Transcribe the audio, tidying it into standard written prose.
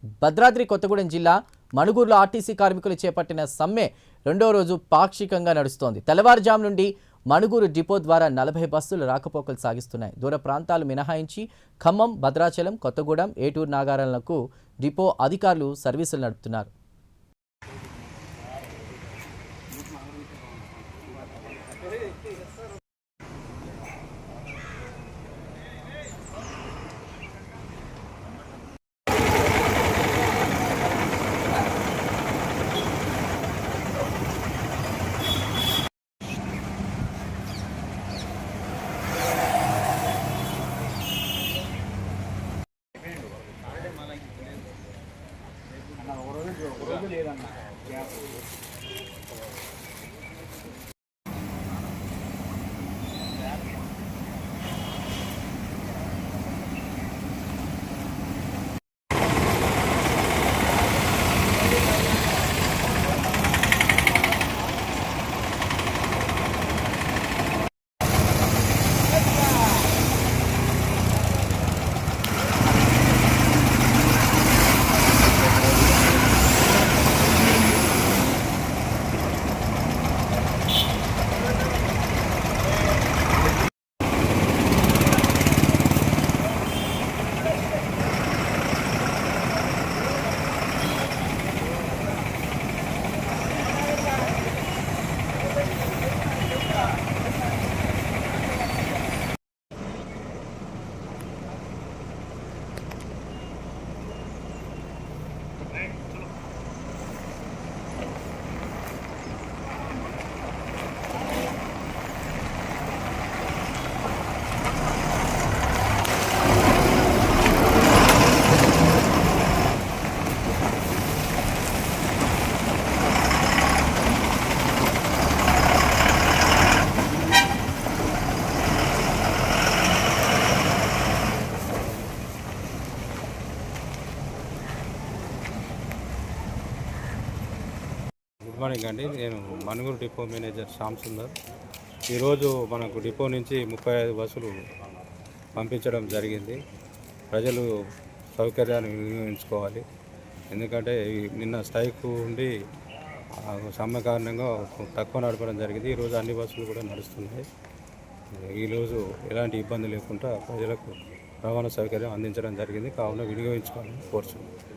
భద్రాద్రి కొత్తగూడెం జిల్లా మణుగూరులో ఆర్టీసీ కార్మికులు చేపట్టిన సమ్మె రెండో రోజు పాక్షికంగా నడుస్తోంది. తెల్లవారుజాము నుండి మణుగూరు డిపో ద్వారా 40 బస్సులు రాకపోకలు సాగిస్తున్నాయి. దూర ప్రాంతాలు మినహాయించి ఖమ్మం, భద్రాచలం, కొత్తగూడెం, ఏటూరు నాగారాలకు డిపో అధికారులు సర్వీసులు నడుపుతున్నారు. గుడ్ మార్నింగ్ అండి. నేను మణుగూరు డిపో మేనేజర్ శ్యామ్ సుందర్. ఈరోజు మనకు డిపో నుంచి 35 బస్సులు పంపించడం జరిగింది. ప్రజలు సౌకర్యాన్ని వినియోగించుకోవాలి. ఎందుకంటే నిన్న స్ట్రైక్ ఉండి సమ్మె కారణంగా తక్కువ నడపడం జరిగింది. ఈరోజు అన్ని బస్సులు కూడా నడుస్తున్నాయి. ఈరోజు ఎలాంటి ఇబ్బంది లేకుండా ప్రజలకు రవాణా సౌకర్యం అందించడం జరిగింది. కావున వినియోగించుకోవాలని కోరుచున్నాను.